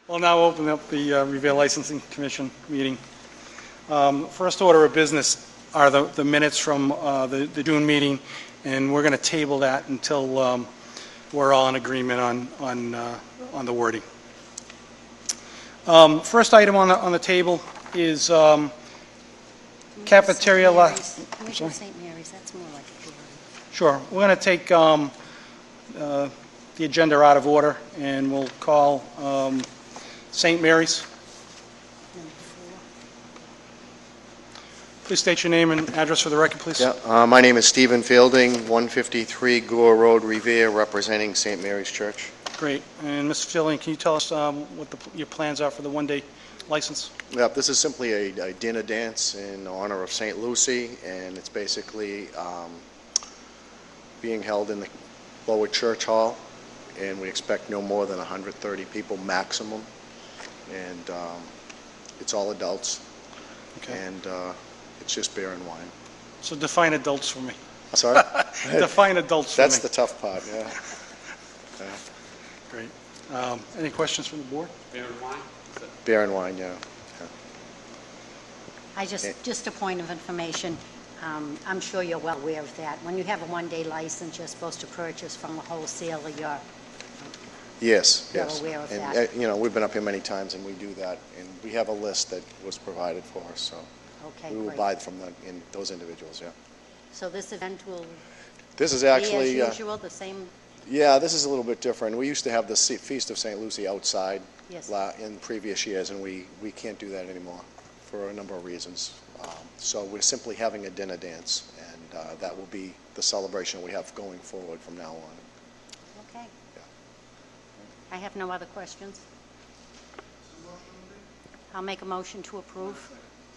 We'll now open up the Revere Licensing Commission meeting. First order of business are the minutes from the June meeting, and we're going to table that until we're all in agreement on the wording. First item on the table is cafeteria. St. Mary's, that's more like a hearing. Sure. We're going to take the agenda out of order, and we'll call St. Mary's. Number 4. Please state your name and address for the record, please. Yeah, my name is Stephen Fielding, 153 Gore Road, Revere, representing St. Mary's Church. Great. And Mr. Fielding, can you tell us what your plans are for the one-day license? Yeah, this is simply a dinner dance in honor of St. Lucy, and it's basically being held in the lower church hall, and we expect no more than 130 people maximum, and it's all adults, Okay. and it's just beer and wine. So define adults for me. Sorry? Define adults for me. That's the tough part, yeah. Great. Any questions from the board? Beer and wine? Beer and wine, yeah. Just a point of information. I'm sure you're well aware of that. When you have a one-day license, you're supposed to purchase from a wholesaler. Yes, You're yes. aware of And, that. we've been up here many times, and we do that, and we have a list that was provided for us, so Okay, we will great. buy from those individuals, yeah. So this event will This is be actually, as usual, the same? yeah, this is a little bit different. We used to have the Feast of St. Lucy outside Yes. in previous years, and we can't do that anymore for a number of reasons. So we're simply having a dinner dance, and that will be the celebration we have going forward from now on. Okay. Yeah. I have no other questions. I'll make a motion to approve.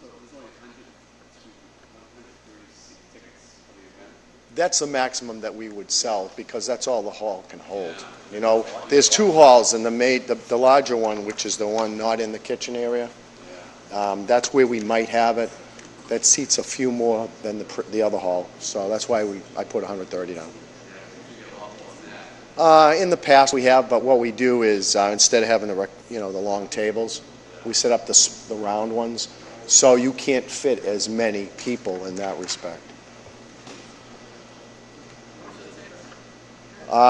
So there's only 130 tickets for the event? That's the maximum that we would sell, because that's all the hall can hold. There's 2 halls, and the larger one, which is the one not in the kitchen area, that's where we might have it. That seats a few more than the other hall, so that's why I put 130 down. In the past we have, but what we do is instead of having the long tables, we set up the round ones, so you can't fit as many people in that respect.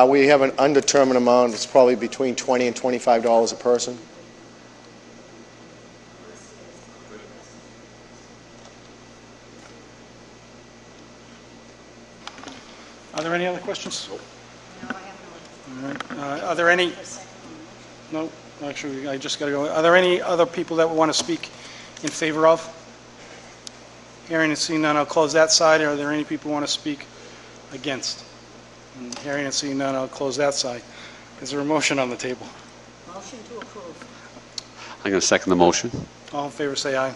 We have an undetermined amount. It's probably between $20 and $25 a person. Are there any other questions? No, I have All right. Are there any? No, actually, I just got to go. Are there any other people that want to speak in favor of? Hearing and seeing none, I'll close that side. Are there any people who want to speak against? And hearing and seeing none, I'll close that side. Is there a motion on the table? Motion to approve. I'm going to second the motion. All in favor, say aye.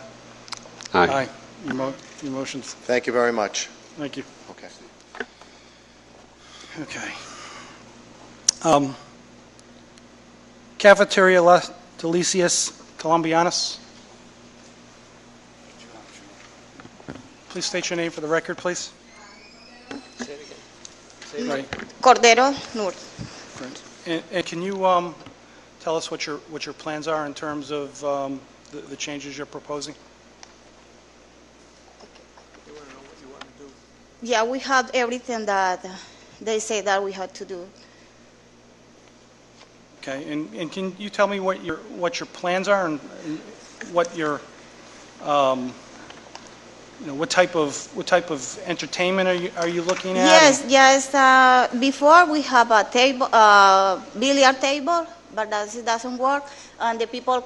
Aye. Your motion's. Thank you very much. Thank you. Okay. Okay. Cafeteria Las Delicias Colombianas. Please state your name for the record, please. Say it right. Cordero Nur. And can you tell us what your plans are in terms of the changes you're proposing? Yeah, we have everything that they say that we had to do. Okay. And can you tell me what your plans are and what your what type of entertainment are you looking at? Yes. Before we have a table, billiard table, but that doesn't work, and the people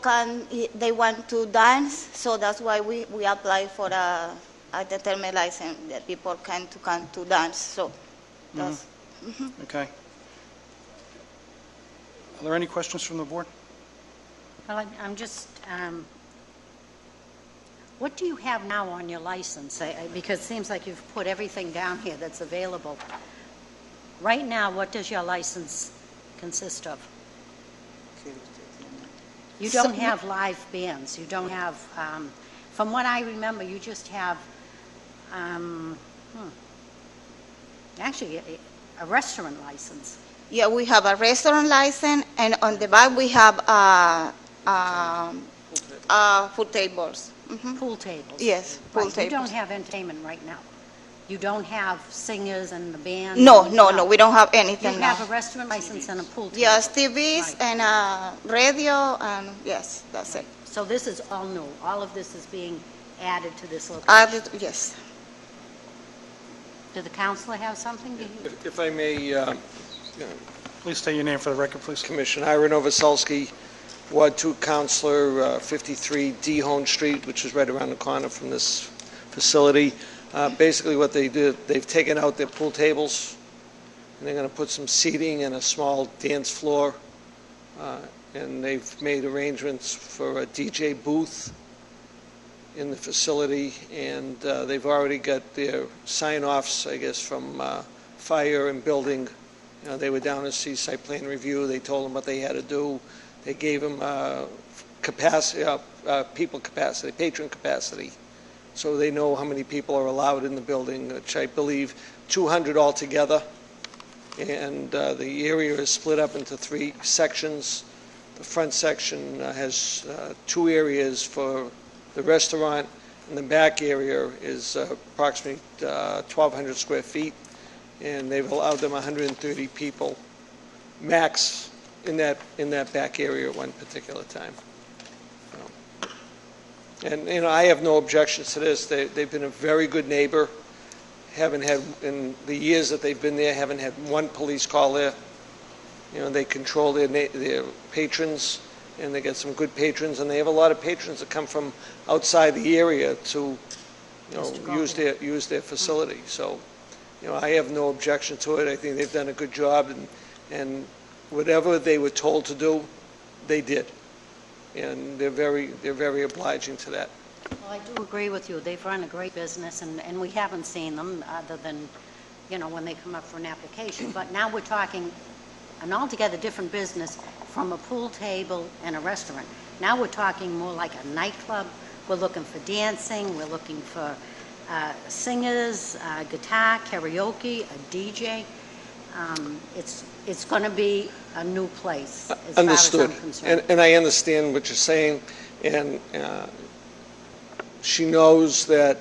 they want to dance, so that's why we apply for a determined license that people can to dance. So that's Okay. Are there any questions from the board? Well, I'm just, what do you have now on your license? Because it seems like you've put everything down here that's available. Right now, what does your license consist of? You don't have live bands. You don't have, from what I remember, you just have, actually, a restaurant license. Yeah, we have a restaurant license, and on the back we have food tables. Pool tables? Yes, pool Right, you don't tables. have entertainment right now? You don't have singers and the band? No, we don't have You anything now. have a restaurant license and a pool table? Yes, TVs Right. and radio, and yes, that's it. So this is all new? All of this is being added to this location? Yes. Did the counselor have something? Did he- If I may, Please state your name for the record, please. Commissioner, Ira Novoselsky, Ward 2 Counselor, 53 D Hone Street, which is right around the corner from this facility. Basically, what they did, they've taken out their pool tables, and they're going to put some seating and a small dance floor, and they've made arrangements for a DJ booth in the facility, and they've already got their sign-offs, I guess, from fire and building. You know, they were down to see site plan review. They told them what they had to do. They gave them capacity, people capacity, patron capacity, so they know how many people are allowed in the building, which I believe 200 altogether. And the area is split up into 3 sections. The front section has 2 areas for the restaurant, and the back area is approximately 1,200 square feet, and they've allowed them 130 people max in that back area at one particular time. And, you know, I have no objections to this. They've been a very good neighbor. Haven't had, in the years that they've been there, haven't had one police call there. You know, they control their patrons, and they get some good patrons, and they have a lot of patrons that come from outside the area to, you know, use their facility. So, you know, I have no objection to it. I think they've done a good job, and whatever they were told to do, they did. And they're very obliging to that. Well, I do agree with you. They've run a great business, and we haven't seen them other than, you know, when they come up for an application. But now we're talking an altogether different business from a pool table and a restaurant. Now we're talking more like a nightclub. We're looking for dancing. We're looking for singers, guitar, karaoke, a DJ. It's going to be a new place, as Understood. far as I'm concerned. And I understand what you're saying, and she knows that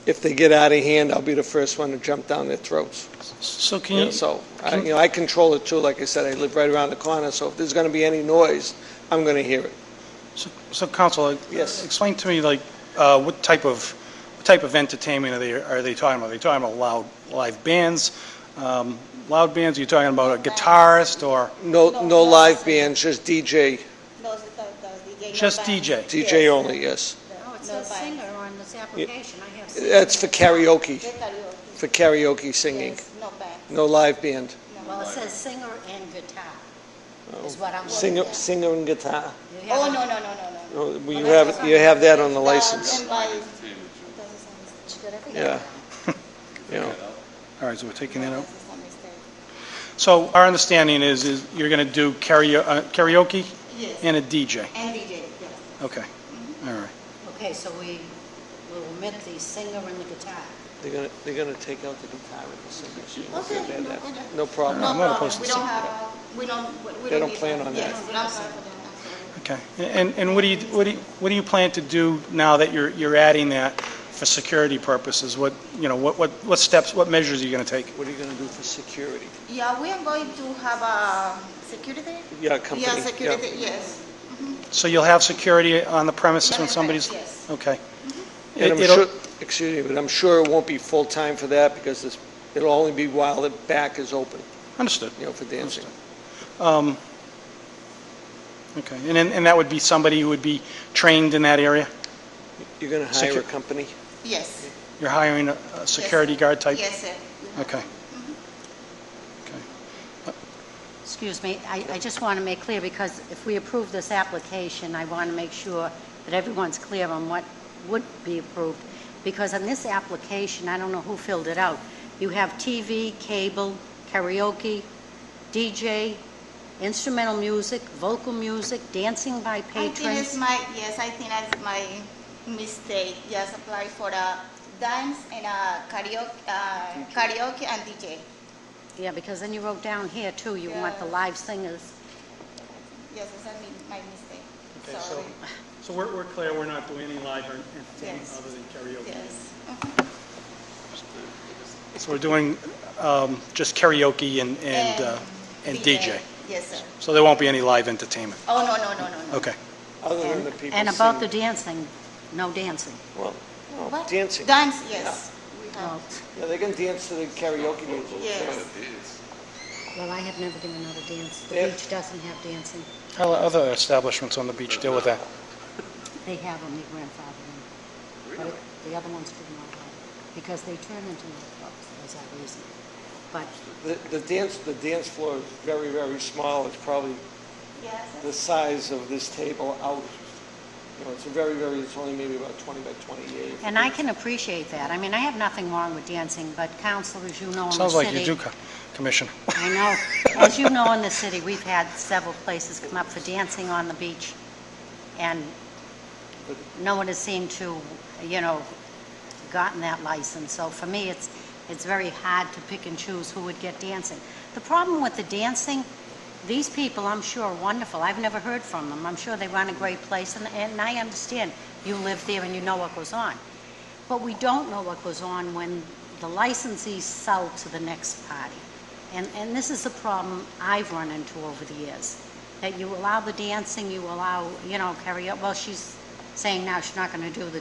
if they get out of hand, I'll be the first one to jump down their throats. So can You know, you, so, I control it too. Like I said, I live right around the corner, so if there's going to be any noise, I'm going to hear it. so Counsel, Yes. explain to me, like, what type of entertainment are they talking about? Are they talking about live bands? Loud bands, are you talking about a guitarist or No live bands, just DJ. just DJ? DJ only, yes. Oh, it says singer on this application. I have singer. That's for karaoke, for karaoke singing. Yes, no bad. No live band. Well, it says singer and guitar, is what I'm looking Singer, at. singer and guitar. You have Oh, a- Oh, you have that on the license. Yeah. You know, All right, so we're taking that out. So our understanding is you're going to do karaoke Yes, and a DJ? and DJ, yes. Okay, all right. Okay, so we will omit the singer and the guitar. they're gonna take out the guitar and the singer. so you don't Okay, have that. okay. No problem. I'm not opposed to We don't have, we don't. They don't need plan that. on Yes, that. we don't plan for that, absolutely. Okay, and what do you plan to do now that you're adding that for security purposes? What steps, what measures are you going to take? What are you gonna do for security? Yeah, we are going to have a security. Yeah, company. Yeah, security, yes. So you'll have security on the premises when Yes, somebody's? yes. Okay. And I'm It'll- sure, excuse me, but I'm sure it won't be full-time for that because it'll only be while the back is open, Understood. you know, for dancing. Okay, and that would be somebody who would be trained in that area? You're gonna hire a Secu- company? Yes. You're hiring a security guard type? Yes, sir. Okay. Okay. Excuse me, I just want to make clear, because if we approve this application, I want to make sure that everyone's clear on what would be approved, because on this application, I don't know who filled it out, you have TV, cable, karaoke, DJ, instrumental music, vocal music, dancing by I think patrons. it's I think that's my mistake. Just apply for a dance and a karaoke and DJ. Yeah, because then you wrote down here, too, you want the live singers. Yes, it's my mistake. Okay, Sorry. so we're clear, we're not doing any live entertainment Yes. other than karaoke? Yes. So we're doing just karaoke and DJ? Yes, sir. So there won't be any live entertainment? Oh, no. Okay. Other than the people And about the singing. dancing, no dancing. Well, no, What? dancing. Dance, yes. We have. Oh, Yeah, they can dance to the karaoke music. Yes. well, I have never given out a dance. The Yeah. beach doesn't have dancing. How other establishments on the beach deal with that? They have them, your grandfather in. But the other ones do not have it, because they turn into nightclubs, there's that reason. But The dance floor is very, very small. It's probably Yes. the size of this table out. You know, it's only maybe about 20 by 28. And I can appreciate that. I mean, I have nothing wrong with dancing, but councilors, you know, in the city... Sounds like you do, Commissioner. I know. As you know, in the city, we've had several places come up for dancing on the beach, and no one has seemed to, gotten that license. So for me, it's very hard to pick and choose who would get dancing. The problem with the dancing, these people, I'm sure, are wonderful. I've never heard from them. I'm sure they run a great place, and I understand you live there and you know what goes on. But we don't know what goes on when the licensees sell to the next party. And this is a problem I've run into over the years, that you allow the dancing, you allow, karaoke. Well, she's saying now she's not going to do the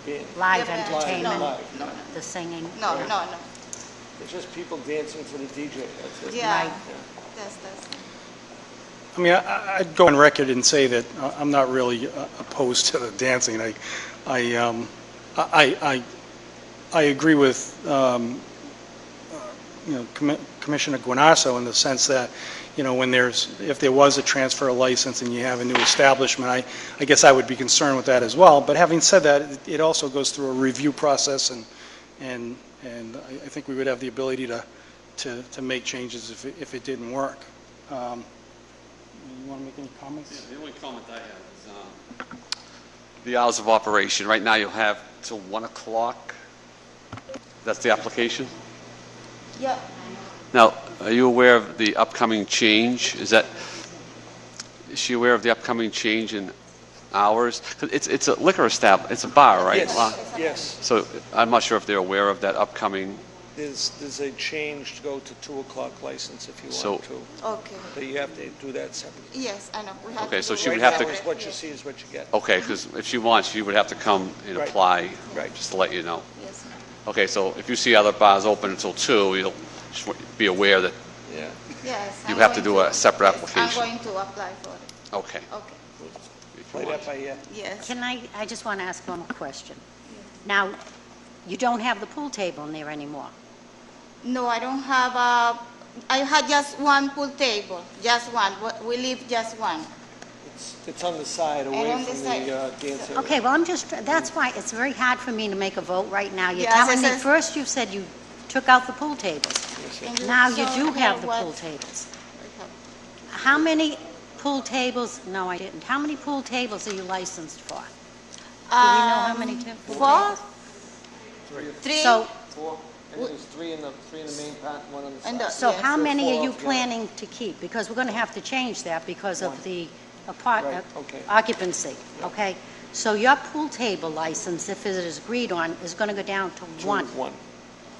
band. live Yeah, but- entertainment, No. the singing. No. It's just people dancing to the DJ. That's it. Yeah. Right. That's. I mean, I'd go on record and say that I'm not really opposed to the dancing. I agree with Commissioner Guanasso in the sense that if there was a transfer license and you have a new establishment, I guess I would be concerned with that as well. But having said that, it also goes through a review process, and I think we would have the ability to make changes if it didn't work. You want to make any comments? The only comment I have is the hours of operation. Right now, you'll have till 1 o'clock. That's the application? Yeah. Now, are you aware of the upcoming change? Is she aware of the upcoming change in hours? 'Cause it's a liquor establishment, it's a bar, right? Yes. So I'm not sure if they're aware of that upcoming, There's a change to go to 2 o'clock license if you So- want to. Okay. But you have to do that separately. Yes, I know. We have Okay, to so do she it would have to- Right now, separate. what you see is what you get. okay, because if she wants, she would have to come and Right. apply, Right. just to let you know. Yes. Okay, so if you see other bars open until 2, you'll just be aware that, Yeah. Yes. You I'm have to going do a separate yes, application. I'm going to apply for it. okay. Okay. if you Play want. that by ear. Yes. Can I just want to ask one more question. Now, you don't have the pool table in there anymore. No, I don't have I had just one pool table, just one. We leave just one. It's on the side, away on the from side. the dance area. Okay, well, that's why it's very hard for me to make a vote right now. You're Yes, telling me, it says- first you said you took out the pool tables. Can you Now you show do her have the what pool tables. I have? How many pool tables, no, I didn't. How many pool tables are you licensed for? Do we know how many pool Four? tables? Three? So, Four. I think there's three in the main part, one on the And side. the- so Yes, how there are many are four you altogether. planning to keep? Because we're going to have to change that because of One. the Right, okay. occupancy, okay? So your pool table license, if it is agreed on, is going to go down to one. One.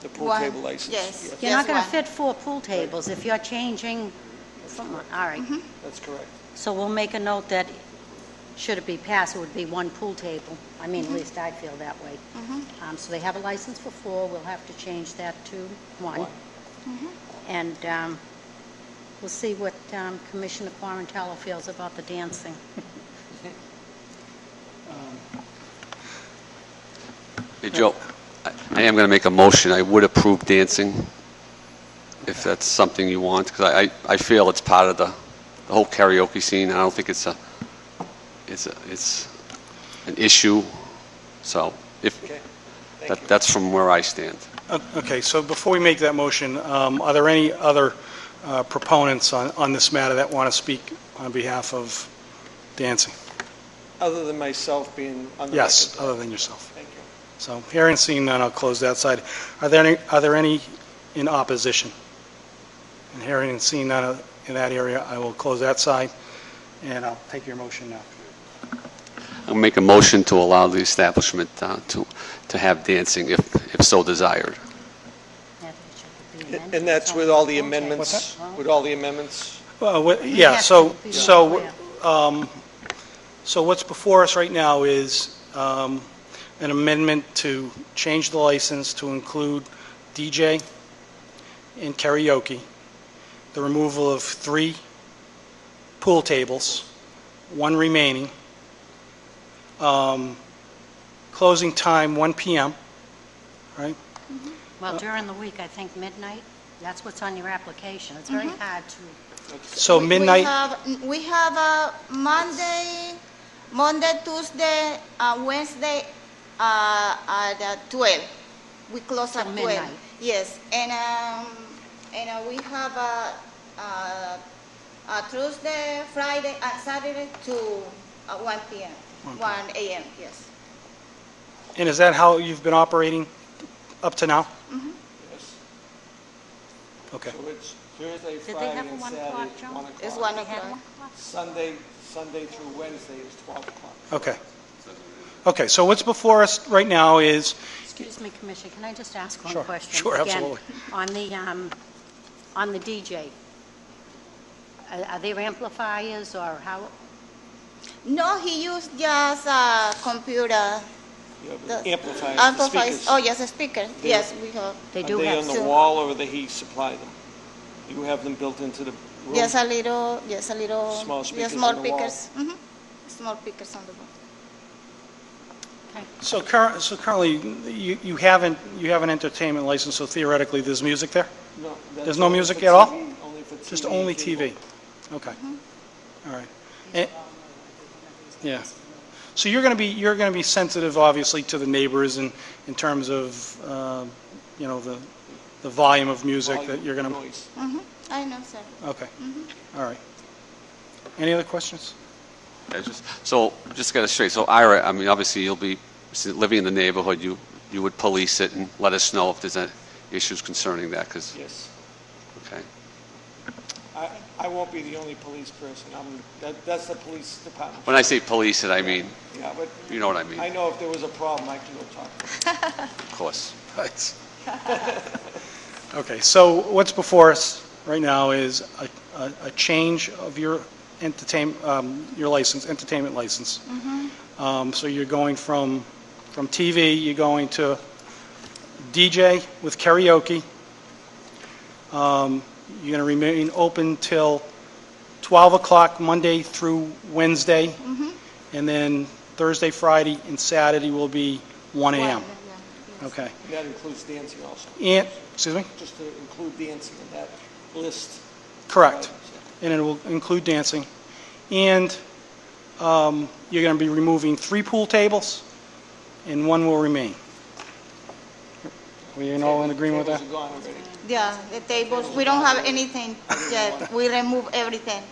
The pool One, table license. yes. You're not Just going to one. fit 4 pool tables if you're changing from one. All right. That's correct. So we'll make a note that, should it be passed, it would be 1 pool table. I mean, at least I feel that way. So they have a license for 4, we'll have to change that to 1. And we'll see what Commissioner Quarantello feels about the dancing. Hey, Joe, I am going to make a motion. I would approve dancing, if that's something you want, because I feel it's part of the whole karaoke scene. I don't think it's an issue. So Okay. Thank you. that's from where I stand. Okay, so before we make that motion, are there any other proponents on this matter that want to speak on behalf of dancing? Other than myself being on the Yes, record. other than yourself. Thank you. So hearing and seeing none, I'll close that side. Are there any in opposition? And hearing and seeing none in that area, I will close that side. And I'll take your motion now. I'll make a motion to allow the establishment to have dancing if so desired. That should be amended. And that's with all the Pool table. amendments? With all the amendments? Well, We yeah, have so, to be so, aware. so what's before us right now is an amendment to change the license to include DJ and karaoke, the removal of 3 pool tables, 1 remaining, closing time 1 PM, right? Well, during the week, I think midnight, that's what's on your application. It's very hard to, So midnight, We have Monday, Tuesday, Wednesday at 12. We close Till at 12. midnight. Yes, and we have Tuesday, Friday, and Saturday to 1 p.m. 1 a.m. Yes. and is that how you've been operating up to now? Yes. Okay. So it's Thursday, did they Friday, have a and 1 Saturday, o'clock, it's Joe? 1 It's o'clock. 1 They had o'clock. 1 o'clock? Sunday through Wednesday is 12 o'clock. Okay. Okay, so what's before us right now is, Excuse me, Commissioner, can I just ask one Sure, question? sure, Again, absolutely. on the DJ, are there amplifiers or how? No, he used just a computer. You have The- amplifiers, the Amplifiers. speakers. Oh, yes, a speaker. They- Yes, we have. They Are do they have on the two. wall or do he supply them? You have them built into the room? Yes, a little. Small speakers small on the wall. speakers. Small speakers on the wall. so currently, you have an entertainment license, so theoretically, there's music there? No, that's There's no only music for at all? TV, Only for TV. Just and only cable. TV? Okay. All right. Yeah. So you're going to be sensitive, obviously, to the neighbors in terms of, the volume of music that Volume, you're going to... noise. I know, sir. Okay. All right. Any other questions? So just to get it straight, so Ira, I mean, obviously you'll be living in the neighborhood, you would police it and let us know if there's any issues concerning that, because, Yes. okay. I won't be the only police person. That's the police department. When I say police it, I mean, Yeah, but you know what I mean, I know if there was a problem, I can go talk to them. of course. Right. Okay, so what's before us right now is a change of your entertainment license. So you're going from TV, you're going to DJ with karaoke. You're going to remain open till 12 o'clock Monday through Wednesday. And then Thursday, Friday, and Saturday will be 1 a.m. Okay. And that includes dancing also. And, excuse me? Just to include dancing in that list. Correct. And it will include dancing. And you're going to be removing 3 pool tables, and 1 will remain. Were you all in agreement with that? Tables are gone already. Yeah, the tables. We don't have anything yet. We remove everything.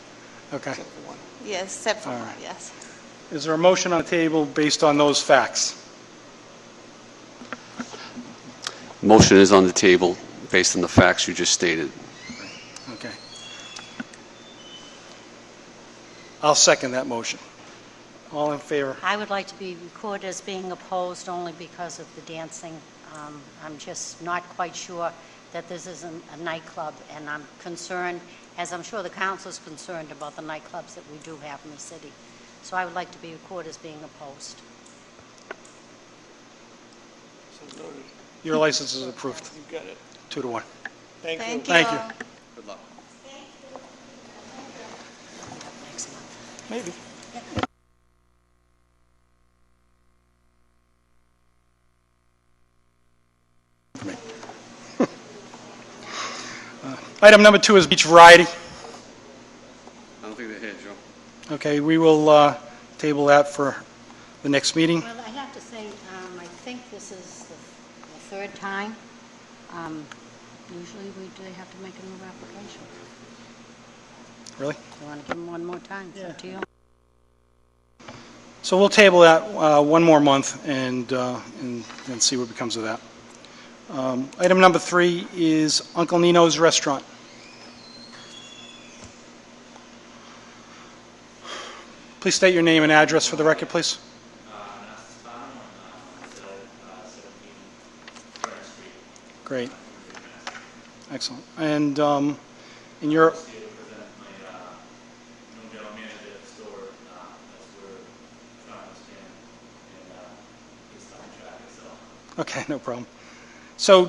Okay. Except for one. Yes, except for All one. right. Yes. Is there a motion on the table based on those facts? Motion is on the table based on the facts you just stated. Okay. I'll second that motion. All in favor? I would like to be recorded as being opposed only because of the dancing. I'm just not quite sure that this isn't a nightclub, and I'm concerned, as I'm sure the council's concerned about the nightclubs that we do have in the city. So I would like to be recorded as being opposed. So noted. Your license is approved, You got it. 2 to 1. Thank you. Thank you. Thank you. Good luck. Next month. Maybe. For me. Item number 2 is beach variety. I don't think they're here, Joe. Okay, we will table that for the next meeting. Well, I have to say, I think this is the third time. Usually they have to make a new application. Really? You want to give them one more time? It's up to you. So we'll table that one more month and see what becomes of that. Item number 3 is Uncle Nino's Restaurant. Please state your name and address for the record, please. Great. Excellent. And you're... Okay, no problem. So,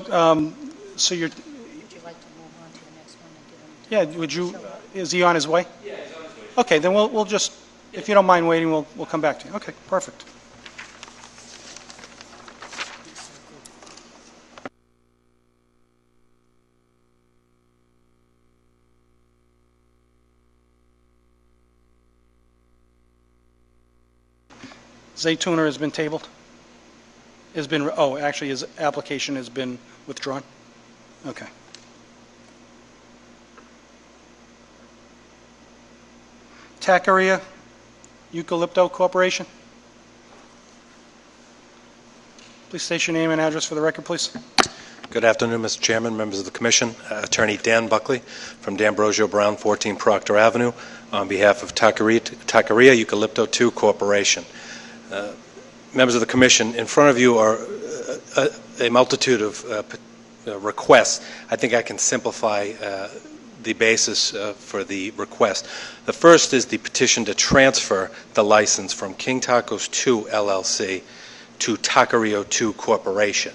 so you're... Would you like to move on to the next one and give him... Yeah, would you... Is he on his way? Yeah, he's on his way. Okay, then we'll just... If you don't mind waiting, we'll come back to you. Okay, perfect. Zaytuna has been tabled? Actually, his application has been withdrawn? Okay. Taqueria Eucalypto Corporation? Please state your name and address for the record, please. Good afternoon, Mr. Chairman, members of the Commission. Attorney Dan Buckley from D'Ambrosio Brown, 14 Proctor Avenue, on behalf of Taqueria Eucalypto II Corporation. Members of the Commission, in front of you are a multitude of requests. I think I can simplify the basis for the request. The first is the petition to transfer the license from King Tacos II LLC to Taqueria II Corporation.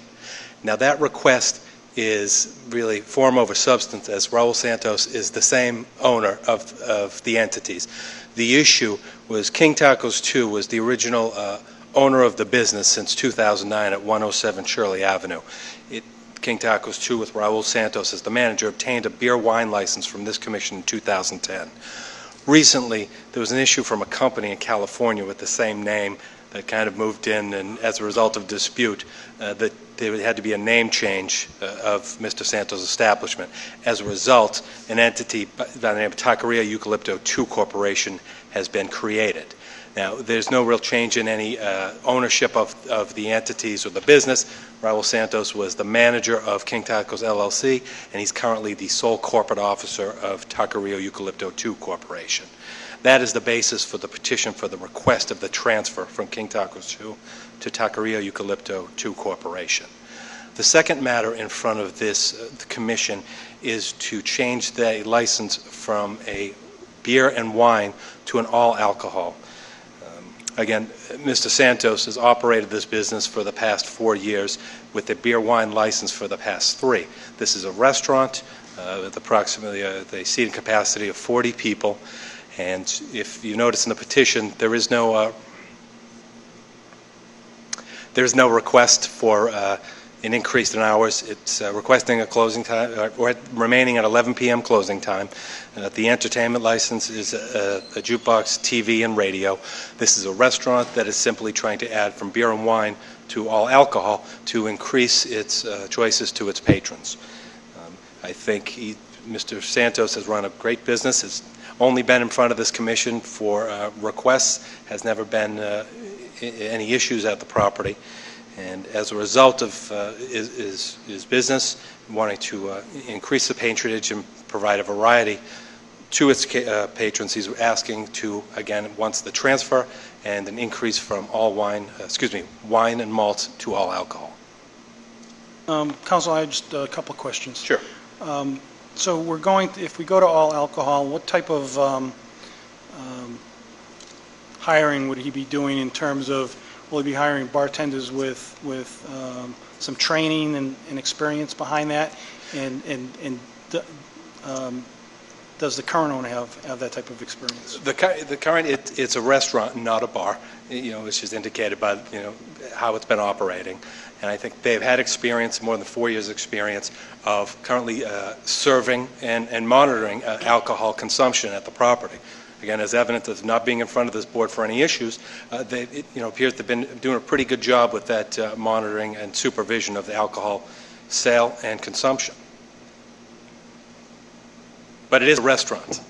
Now that request is really form over substance, as Raul Santos is the same owner of the entities. The issue was King Tacos II was the original owner of the business since 2009 at 107 Shirley Avenue. King Tacos II, with Raul Santos as the manager, obtained a beer wine license from this commission in 2010. Recently, there was an issue from a company in California with the same name that kind of moved in, and as a result of dispute, that there had to be a name change of Mr. Santos' establishment. As a result, an entity by the name of Taqueria Eucalypto II Corporation has been created. Now, there's no real change in any ownership of the entities or the business. Raul Santos was the manager of King Tacos LLC, and he's currently the sole corporate officer of Taqueria Eucalypto II Corporation. That is the basis for the petition for the request of the transfer from King Tacos II to Taqueria Eucalypto II Corporation. The second matter in front of this the commission is to change the license from a beer and wine to an all-alcohol. Again, Mr. Santos has operated this business for the past 4 years with a beer wine license for the past 3. This is a restaurant with approximately the seating capacity of 40 people. And if you notice in the petition, there is no request for an increase in hours. It's requesting a closing time, or remaining at 11 p.m. closing time. The entertainment license is a jukebox, TV, and radio. This is a restaurant that is simply trying to add from beer and wine to all alcohol to increase its choices to its patrons. I think Mr. Santos has run a great business. Has only been in front of this commission for requests, has never been any issues at the property. And as a result of his business, wanting to increase the patronage and provide a variety to its patrons, he's asking to, again, once the transfer and an increase from all wine and malt to all alcohol. Counsel, I have just a couple of questions. Sure. So if we go to all alcohol, what type of hiring would he be doing in terms of, will he be hiring bartenders with some training and experience behind that? And does the current owner have that type of experience? The current, it's a restaurant, not a bar, which is indicated by, how it's been operating. And I think they've had experience, more than 4 years experience, of currently serving and monitoring alcohol consumption at the property. Again, as evidence of not being in front of this board for any issues, it appears they've been doing a pretty good job with that monitoring and supervision of the alcohol sale and consumption. But it is a restaurant.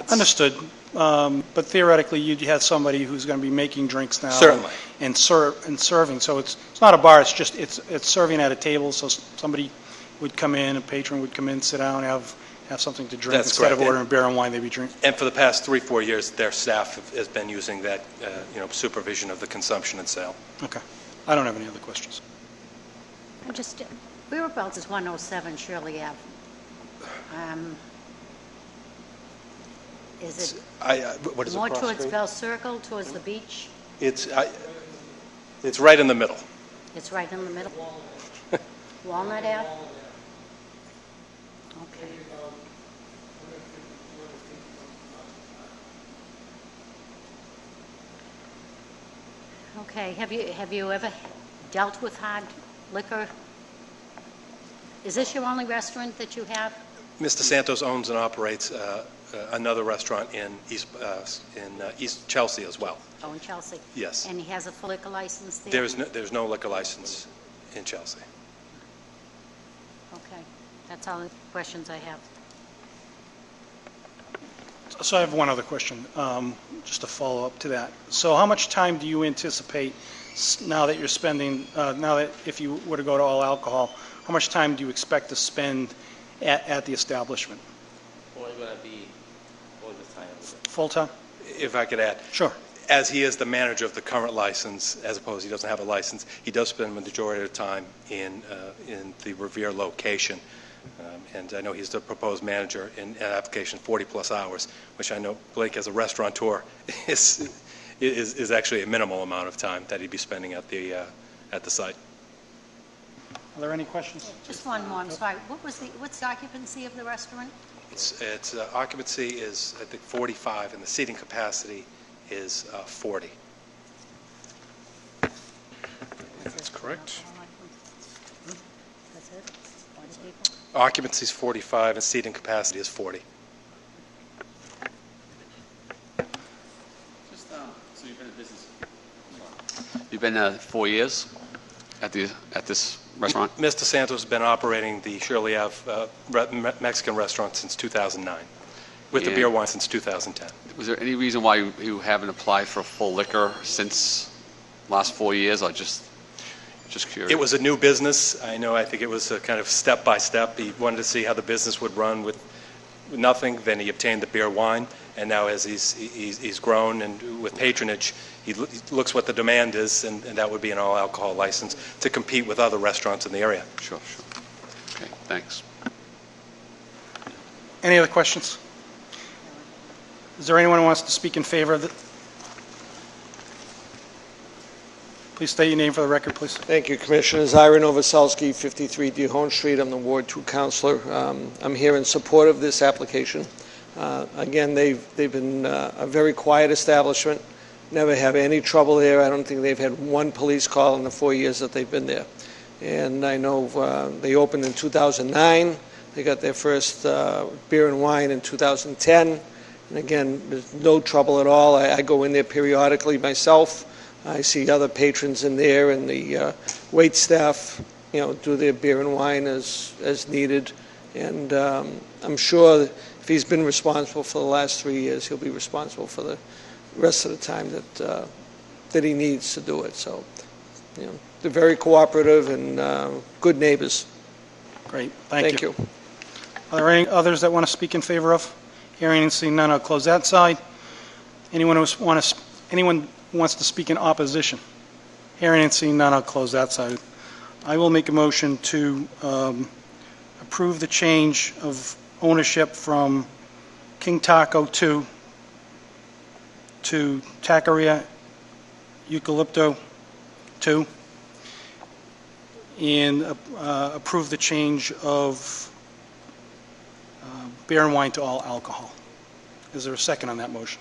Understood. But theoretically, you'd have somebody who's going to be making drinks now. Certainly. And serving. So it's not a bar. It's serving at a table. So somebody would come in, a patron would come in, sit down, have have something to drink. That's Instead of correct. ordering beer and wine, they'd be drinking. And for the past 3-4 years, their staff has been using that, supervision of the consumption and sale. Okay. I don't have any other questions. I'm just, whereabouts is 107 Shirley Ave? Is it What is it, more cross towards street? Bell Circle, towards the beach? It's right in the middle. It's right in the middle? Walnut Ave? Okay. Okay, have you ever dealt with hard liquor? Is this your only restaurant that you have? Mr. Santos owns and operates another restaurant in East Chelsea as well. Oh, in Chelsea? Yes. And he has a full liquor license there? There's no liquor license in Chelsea. Okay, that's all the questions I have. So I have one other question, just to follow up to that. So how much time do you anticipate, now that you're spending, now that if you were to go to all alcohol, how much time do you expect to spend at the establishment? Or going to be all the time. Full-time? If I could add, Sure. as he is the manager of the current license, as opposed he doesn't have a license, he does spend the majority of the time in the Revere location. And I know he's the proposed manager in an application 40-plus hours, which I know Blake, as a restaurateur, is actually a minimal amount of time that he'd be spending at the site. Are there any questions? Just one more, I'm sorry. What's the occupancy of the restaurant? Its occupancy is, I think, 45, and the seating capacity is 40. That's correct. That's it? 40 people? Occupancy is 45, and seating capacity is 40. Just, so you've been in business. You've been 4 years at this restaurant? Mr. Santos has been operating the Shirley Ave Mexican restaurant since 2009, with the Yeah. beer wine since 2010. Was there any reason why you haven't applied for full liquor since last 4 years, or just curious? It was a new business. I think it was a kind of step by step. He wanted to see how the business would run with nothing. Then he obtained the beer wine, and now as he's grown and with patronage, he looks what the demand is, and that would be an all-alcohol license to compete with other restaurants in the area. Sure. Okay, thanks. Any other questions? Is there anyone who wants to speak in favor of it? Please state your name for the record, please. Thank you, Commissioners. Ira Novoselsky, 53 Dehone Street. I'm the Ward 2 Counselor. I'm here in support of this application. Again, they've been a very quiet establishment, never have any trouble there. I don't think they've had one police call in the 4 years that they've been there. And I know they opened in 2009. They got their first beer and wine in 2010. And again, there's no trouble at all. I go in there periodically myself. I see other patrons in there, and the wait staff, do their beer and wine as needed. And I'm sure that if he's been responsible for the last 3 years, he'll be responsible for the rest of the time that he needs to do it. So, they're very cooperative and good neighbors. Great, thank you. Thank you. Are there any others that want to speak in favor of? Hearing and seeing none, I'll close that side. Anyone who wants to speak in opposition? Hearing and seeing none, I'll close that side. I will make a motion to approve the change of ownership from King Taco 2 to Taqueria Eucalypto 2, and approve the change of beer and wine to all alcohol. Is there a second on that motion?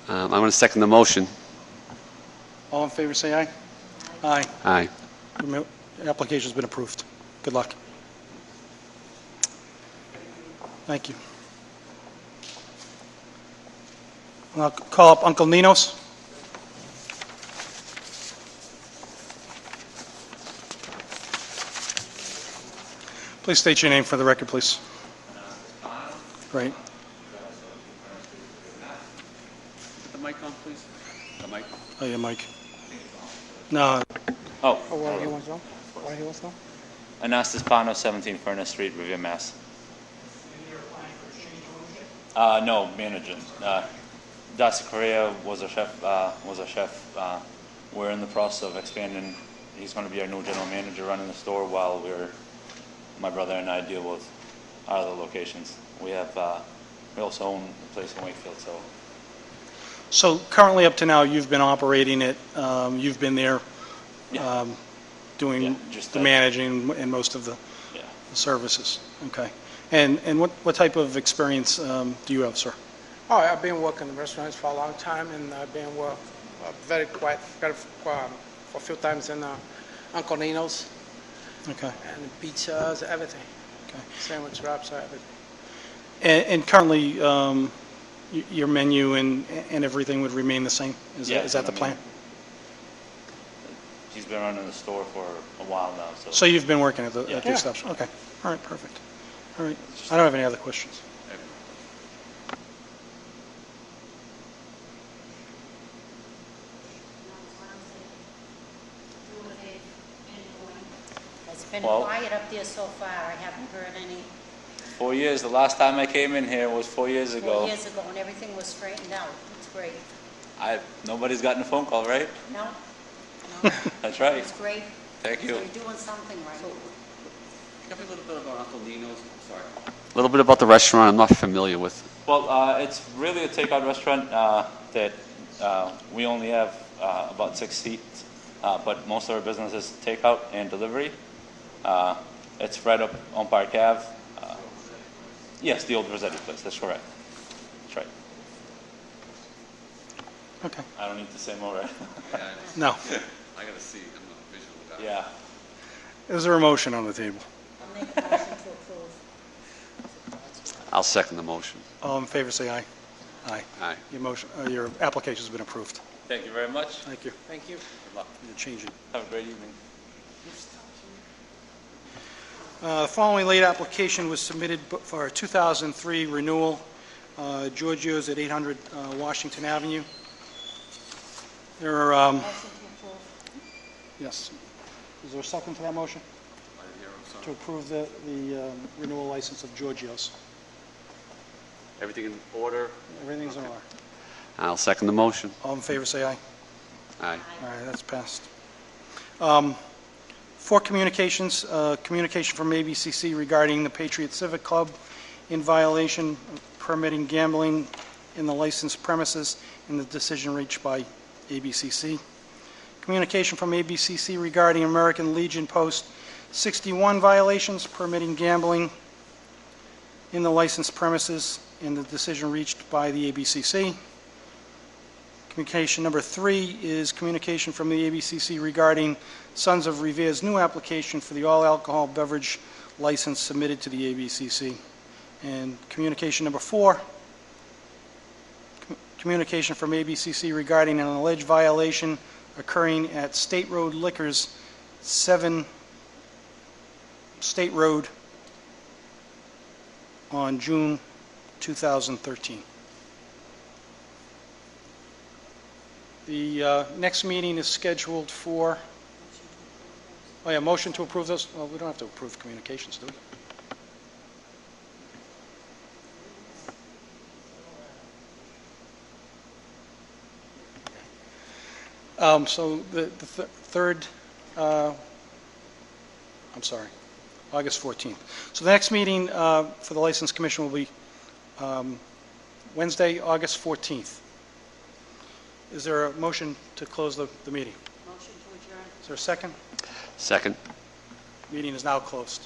I'm going to second the motion. All in favor, say aye. Aye. Aye. The application's been approved. Good luck. Thank you. I'll call up Uncle Nino's. Please state your name for the record, please. Great. Put the mic on, please. The mic. Oh, yeah, Mike. No. Oh. What he wants to know? Anastas Pano, 17 Furnace Street, Revere, Mass. No, manager. Darcy Correa was a chef. We're in the process of expanding. He's going to be our new general manager running the store while my brother and I deal with our other locations. We also own a place in Wakefield, so. So currently, up to now, you've been operating it, you've been there Yeah. doing Yeah, just the that. managing and most of the Yeah. services. Okay. And what type of experience do you have, sir? Oh, I've been working in restaurants for a long time, and I've been very quiet for a few times in Uncle Nino's Okay. and pizzas, everything. Okay. Sandwich wraps, everything. And currently, your menu and everything would remain the same? Is Yeah, that- is that the I mean, plan? He's been running the store for a while now, so. So you've been working at the Yeah. establishment? Okay. All right, perfect. All right. I don't have any other questions. It's been Well- quiet up there so far. I haven't heard any 4 years. The last time I came in here was 4 years ago. 4 years ago, and everything was straightened out. It's great. Nobody's gotten a phone call, right? No? No? That's right. It's great. Thank So you. you're doing something right. Tell me a little bit about Uncle Nino's. Sorry. A little bit about the restaurant I'm not familiar with. Well, it's really a takeout restaurant that we only have about 6 seats, but most of our business is takeout and delivery. It's right up on Park Ave. Yes, the old Rossetti place, that's correct. That's right. Okay. I don't need to say more, right? No. I gotta see. I'm not a visual guy. Yeah. Is there a motion on the table? I'll make a motion to approve. I'll second the motion. All in favor, say aye. Aye. Aye. Your application's been approved. Thank you very much. Thank you. Thank you. Good luck. You're changing. Have a great evening. The following late application was submitted for a 2003 renewal, Giorgio's at 800 Washington Avenue. There are, Motion to approve. yes. Is there a second to that motion? To approve the renewal license of Giorgio's. Everything in order? Everything's in order. I'll second the motion. All in favor, say aye. Aye. All right, that's passed. For communications, communication from ABCC regarding the Patriot Civic Club in violation of permitting gambling in the licensed premises and the decision reached by ABCC. Communication from ABCC regarding American Legion Post 61 violations permitting gambling in the licensed premises and the decision reached by the ABCC. Communication number 3 is communication from the ABCC regarding Sons of Revere's new application for the all-alcohol beverage license submitted to the ABCC. And communication number 4, communication from ABCC regarding an alleged violation occurring at State Road Liquors, 7 State Road on June 2013. The next meeting is scheduled for, oh yeah, motion to approve those? Well, we don't have to approve communications, do we? So the third, I'm sorry, August 14th. So the next meeting for the License Commission will be Wednesday, August 14th. Is there a motion to close the meeting? Motion to adjourn. Is there a second? Second. Meeting is now closed.